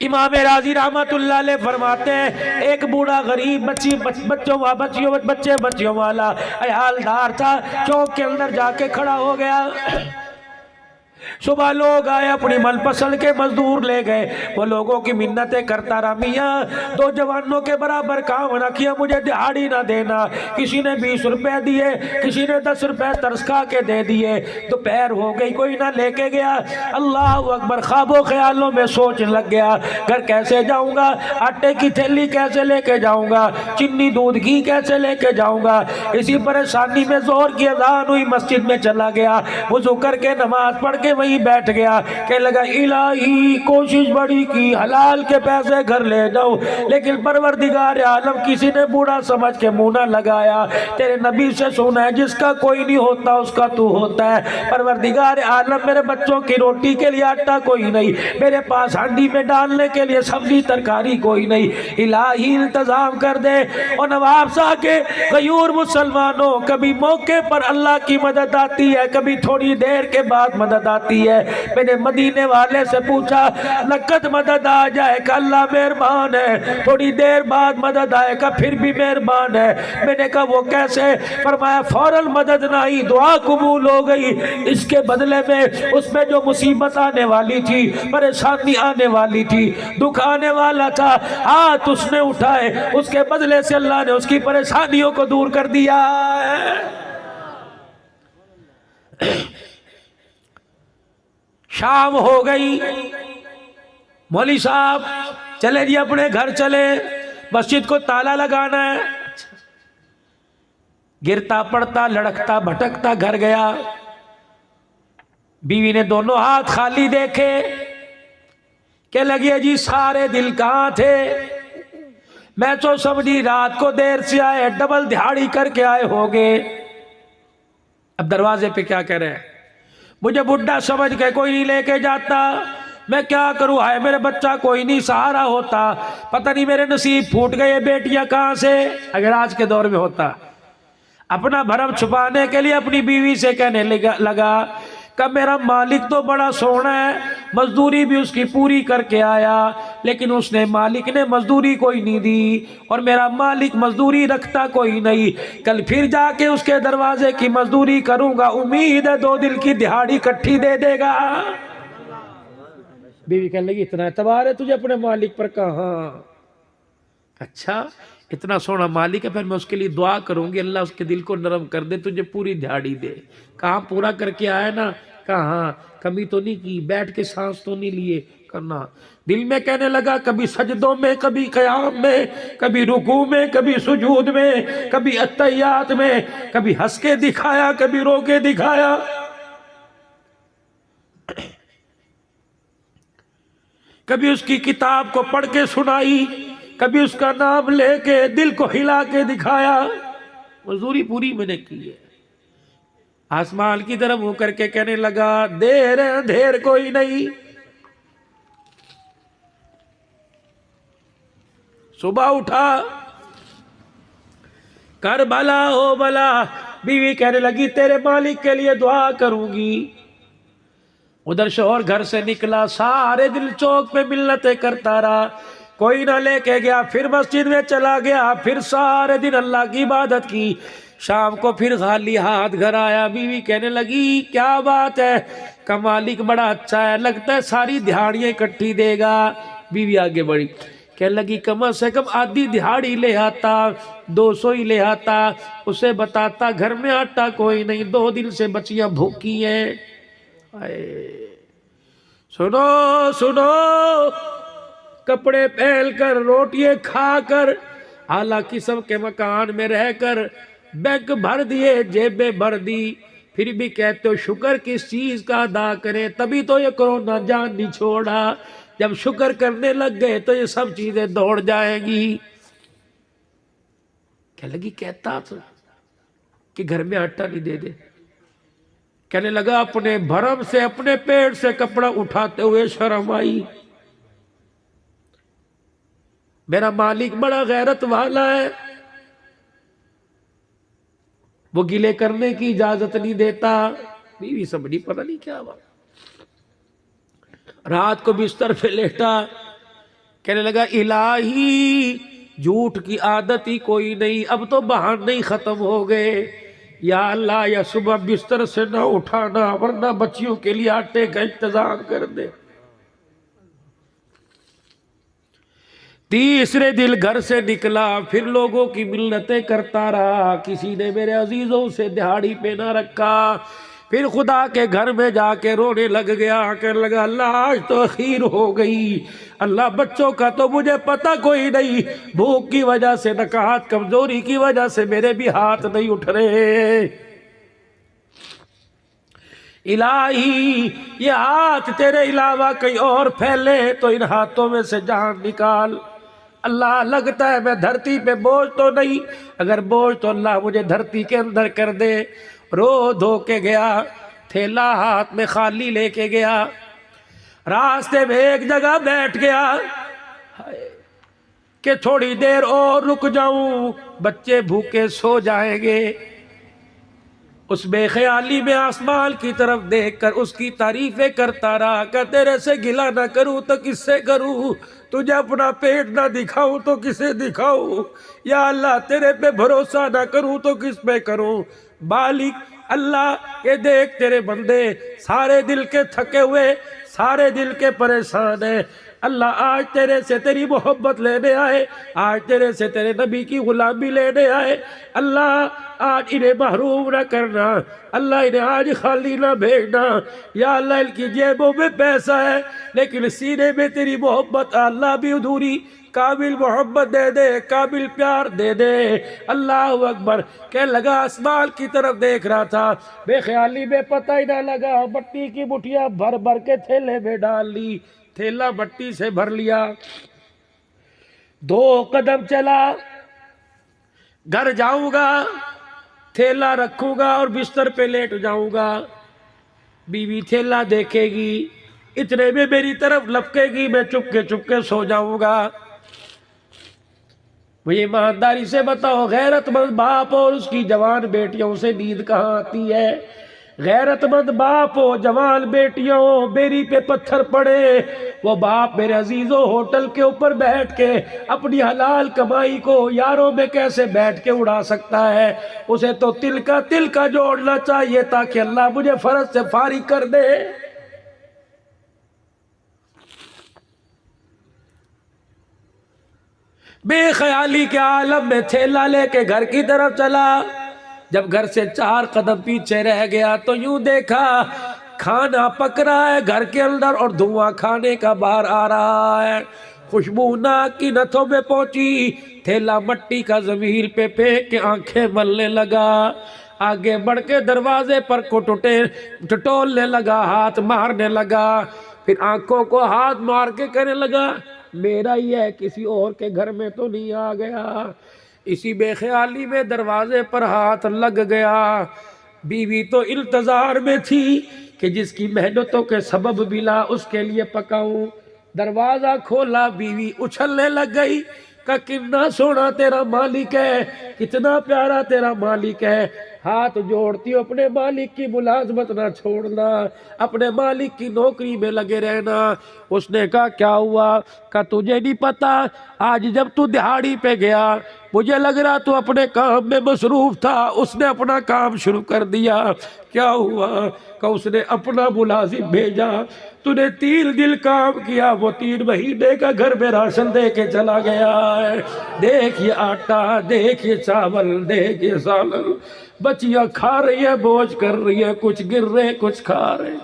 इमाम राजी रहमतुल्लाह अलैह फरमाते हैं एक बूढ़ा गरीब बच्चियों वाला अयालदार था, चौक के अंदर जाके खड़ा हो गया। सुबह लोग आए, अपनी मनपसंद के मजदूर ले गए। वो लोगों की मिन्नतें करता रहा, मियाँ 2 जवानों के बराबर काम ना किया, मुझे दिहाड़ी ना देना। किसी ने 20 रुपए दिए, किसी ने 10 रुपए तरस खा के दे दिए। दोपहर हो गई, कोई ना लेके गया। अल्लाह अकबर, ख्वाबों ख्यालों में सोचने लग गया, घर कैसे जाऊंगा, आटे की थैली कैसे लेके जाऊंगा, चीनी दूध घी कैसे लेके जाऊंगा। इसी परेशानी में जोर की अजान हुई, मस्जिद में चला गया, वुजू करके नमाज पढ़ के वहीं बैठ गया। कहने लगा इलाही कोशिश बड़ी की, हलाल के पैसे घर ले जाओ, लेकिन परवरदिगार आलम किसी ने बूढ़ा समझ के मुंह ना लगाया। तेरे नबी से सुना है जिसका कोई नहीं होता उसका तू होता है। परवरदिगार आलम मेरे बच्चों की रोटी के लिए आटा कोई नहीं, मेरे पास हांडी में डालने के लिए सब्जी तरकारी कोई नहीं, इलाही इंतजाम कर दे। और नवाब साहब के गयूर मुसलमानों, कभी मौके पर अल्लाह की मदद आती है, कभी थोड़ी देर के बाद मदद आती है। मैंने मदीने वाले से पूछा नकद मदद आ जाएगा, अल्लाह मेहरबान है, थोड़ी देर बाद मदद आएगा फिर भी मेहरबान है। मैंने कहा वो कैसे? फरमाया फौरन मदद ना आई, दुआ कबूल हो गई। इसके बदले में उसमें जो मुसीबत आने वाली थी, परेशानी आने वाली थी, दुख आने वाला था, हाथ उसने उठाए, उसके बदले से अल्लाह ने उसकी परेशानियों को दूर कर दिया। शाम हो गई, मौली साहब चले जी अपने घर चले, मस्जिद को ताला लगाना है। गिरता पड़ता लड़कता भटकता घर गया। बीवी ने दोनों हाथ खाली देखे, क्या लगी जी सारे दिल कहाँ थे? मैं तो समझी रात को देर से आए, डबल दिहाड़ी करके आए होगे। अब दरवाजे पे क्या कह रहे हैं, मुझे बुढ़ा समझ के कोई नहीं लेके जाता, मैं क्या करूं, हाय मेरे बच्चा कोई नहीं सहारा होता, पता नहीं मेरे नसीब फूट गए, बेटियां कहां से। अगर आज के दौर में होता, अपना भरम छुपाने के लिए अपनी बीवी से कहने लगा कि मेरा मालिक तो बड़ा सोना है, मजदूरी भी उसकी पूरी करके आया, लेकिन उसने मालिक ने मजदूरी कोई नहीं दी, और मेरा मालिक मजदूरी रखता कोई नहीं। कल फिर जाके उसके दरवाजे की मजदूरी करूंगा, उम्मीद है 2 दिन की दिहाड़ी इकट्ठी दे देगा। बीवी कहने लगी इतना एतबार है तुझे अपने मालिक पर? कहा अच्छा इतना सोना मालिक है, फिर मैं उसके लिए दुआ करूंगी, अल्लाह उसके दिल को नरम कर दे, तुझे पूरी दिहाड़ी दे। कहाँ पूरा करके आया ना, कहाँ कमी तो नहीं की, बैठ के सांस तो नहीं लिए करना। दिल में कहने लगा कभी सजदों में, कभी क़याम में, कभी रुकू में, कभी सुजूद में, कभी अत्तहियात में, कभी हंस के दिखाया, कभी रो के दिखाया। कभी उसकी किताब को पढ़ के सुनाई, कभी उसका नाम लेके दिल को हिला के दिखाया। मजदूरी पूरी मैंने की है। आसमान की तरफ मुंह करके कहने लगा देर अंधेर कोई नहीं। सुबह उठा, कर भला हो भला। बीवी कहने लगी तेरे मालिक के लिए दुआ करूंगी। उधर शौहर घर से निकला, सारे दिन चौक पे मिन्नतें करता रहा, कोई ना लेके गया। फिर मस्जिद में चला गया, फिर सारे दिन अल्लाह की इबादत की। शाम को फिर खाली हाथ घर आया। बीवी कहने लगी क्या बात है, का मालिक बड़ा अच्छा है, लगता है सारी दिहाड़ियां इकट्ठी देगा। बीवी आगे बढ़ी, कहने लगी कम से कम आधी दिहाड़ी ले आता, 200 ही ले आता, उसे बताता घर में आटा कोई नहीं, 2 दिन से बच्चियां भूखी हैं। सुनो सुनो, कपड़े पहन कर, रोटियां खाकर, हालांकि सबके मकान में रहकर बैंक भर दिए, जेबें भर दी, फिर भी कहते हो शुक्र किस चीज का अदा करें। तभी तो ये कोरोना जान नहीं छोड़ा, जब शुक्र करने लग गए तो ये सब चीजें दौड़ जाएंगी। क्या लगी कहता तो कि घर में आटा नहीं दे दे। कहने लगा अपने भरम से, अपने पेट से कपड़ा उठाते हुए शर्म आई। मेरा मालिक बड़ा गैरत वाला है, वो गिले करने की इजाजत नहीं देता। बीवी समझी पता नहीं क्या बात। रात को बिस्तर पे लेटा, कहने लगा इलाही झूठ की आदत ही कोई नहीं, अब तो बहाने ही खत्म हो गए। या अल्लाह या सुबह बिस्तर से ना उठाना वरना बच्चियों के लिए आटे का इंतजाम कर दे। तीसरे दिन घर से निकला, फिर लोगों की मिन्नतें करता रहा, किसी ने मेरे अजीजों से दिहाड़ी पे ना रखा। फिर खुदा के घर में जाके रोने लग गया, कहने लगा अल्लाह आज तो अखीर हो गई। अल्लाह बच्चों का तो मुझे पता कोई नहीं, भूख की वजह से नकाहत कमजोरी की वजह से मेरे भी हाथ नहीं उठ रहे। इलाही ये हाथ तेरे अलावा कहीं और फैले तो इन हाथों में से जान निकाल। अल्लाह लगता है मैं धरती पे बोझ तो नहीं, अगर बोझ तो अल्लाह मुझे धरती के अंदर कर दे। रो धो के गया, थैला हाथ में खाली लेके गया, रास्ते में एक जगह बैठ गया कि थोड़ी देर और रुक जाऊं, बच्चे भूखे सो जाएंगे। उस बेख्याली में आसमान की तरफ देखकर उसकी तारीफें करता रहा कि तेरे से गिला ना करूं तो किससे करूं, तुझे अपना पेट ना दिखाऊं तो किसे दिखाऊं, या अल्लाह तेरे पे भरोसा ना करूं तो किस पे करूं। मालिक अल्लाह ये देख तेरे बंदे सारे दिल के थके हुए, सारे दिल के परेशान है। अल्लाह आज तेरे से तेरी मोहब्बत लेने आए, आज तेरे से तेरे नबी की गुलामी लेने आए। अल्लाह आज इन्हें महरूम ना करना, अल्लाह इन्हें आज खाली ना भेजना। या अल्लाह इनकी जेबों में पैसा है लेकिन सीने में तेरी मोहब्बत अल्लाह भी अधूरी, काबिल मोहब्बत दे दे, काबिल प्यार दे दे। अल्लाह अकबर। कह लगा आसमान की तरफ देख रहा था, बेख्याली में पता ही ना लगा मट्टी की मुठिया भर भर के थैले में डाल ली, थैला मट्टी से भर लिया। 2 कदम चला, घर जाऊंगा, थैला रखूंगा और बिस्तर पे लेट जाऊंगा, बीवी थैला देखेगी, इतने में मेरी तरफ लपकेगी, मैं चुपके सो जाऊंगा। मुझे ईमानदारी से बताओ गैरतमंद बाप और उसकी जवान बेटियों से नींद कहाँ आती है? गैरतमंद बाप हो, जवान बेटियों हो, बेरी पे पत्थर पड़े, वो बाप मेरे अजीजों होटल के ऊपर बैठ के अपनी हलाल कमाई को यारों में कैसे बैठ के उड़ा सकता है? उसे तो तिल का जोड़ना चाहिए ताकि अल्लाह मुझे फर्ज से फारिग कर दे। बेख्याली के आलम में थैला लेके घर की तरफ चला। जब घर से 4 कदम पीछे रह गया तो यूं देखा खाना पक रहा है घर के अंदर और धुआं खाने का बाहर आ रहा है। खुशबू नाक की नथों में पहुंची, थैला मट्टी का जमीन पे फेंक के आंखें मलने लगा। आगे बढ़ के दरवाजे पर को टटोलने लगा, हाथ मारने लगा, फिर आंखों को हाथ मार के कहने लगा मेरा ही है, किसी और के घर में तो नहीं आ गया। इसी बेख्याली में दरवाजे पर हाथ लग गया। बीवी तो इंतजार में थी कि जिसकी मेहनतों के सबब मिला उसके लिए पकाऊं। दरवाजा खोला, बीवी उछलने लग गई का कितना सोना तेरा मालिक है, कितना प्यारा तेरा मालिक है। हाथ जोड़ती हो, अपने मालिक की मुलाजमत ना छोड़ना, अपने मालिक की नौकरी में लगे रहना। उसने कहा क्या हुआ? का तुझे नहीं पता आज जब तू दिहाड़ी पे गया मुझे लग रहा तू अपने काम में मसरूफ था, उसने अपना काम शुरू कर दिया। क्या हुआ? का उसने अपना मुलाजिम भेजा, तूने 3 दिन काम किया, वो 3 महीने का घर में राशन दे के चला गया है। देखिए आटा, देखिए चावल, देखिए सालन, बच्चियां खा रही है, बोझ कर रही है, कुछ गिर रहे कुछ खा रहे।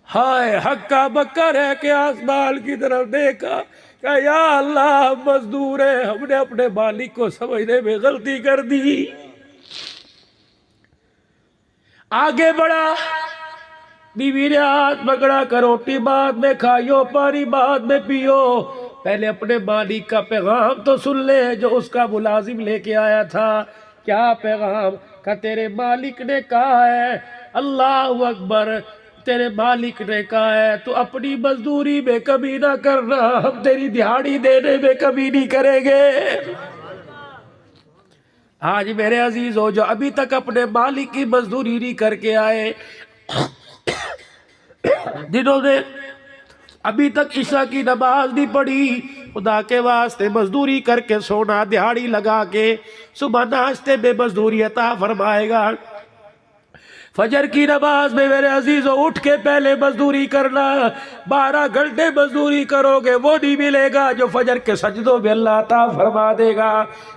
हाय हक्का बक्का रह के आसमान की तरफ देखा, कहा या अल्लाह मजदूर है, हमने अपने मालिक को समझने में गलती कर दी। आगे बढ़ा, बीवी ने हाथ पकड़ा कर रोटी बाद में खाइयो, पानी बाद में पियो, पहले अपने मालिक का पैगाम तो सुन ले जो उसका मुलाजिम लेके आया था। क्या पैगाम? का तेरे मालिक ने कहा है, अल्लाह अकबर, तेरे मालिक ने कहा है तू अपनी मजदूरी में कमी ना करना, हम तेरी दिहाड़ी देने में कमी नहीं करेंगे। आज मेरे अजीज हो जो अभी तक अपने मालिक की मजदूरी नहीं करके आए, जिन्होंने अभी तक ईशा की नमाज नहीं पढ़ी, खुदा के वास्ते मजदूरी करके सोना, दिहाड़ी लगा के सुबह नाश्ते में मजदूरी अता फरमाएगा। फजर की नमाज में मेरे अजीजों उठ के पहले मजदूरी करना। 12 घंटे मजदूरी करोगे वो नहीं मिलेगा जो फजर के सजदों में अल्लाह अता फरमा देगा।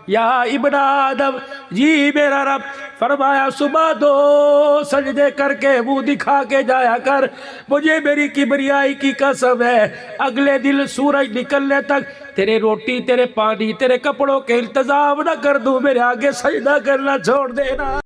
या इब्न आदम, जी मेरा रब फरमाया सुबह 2 सजदे करके मुंह दिखा के जाया कर, मुझे मेरी किबरियाई की कसम है अगले दिन सूरज निकलने तक तेरे रोटी, तेरे पानी, तेरे कपड़ों के इंतजाम न कर दूं, मेरे आगे सजदा करना छोड़ देना।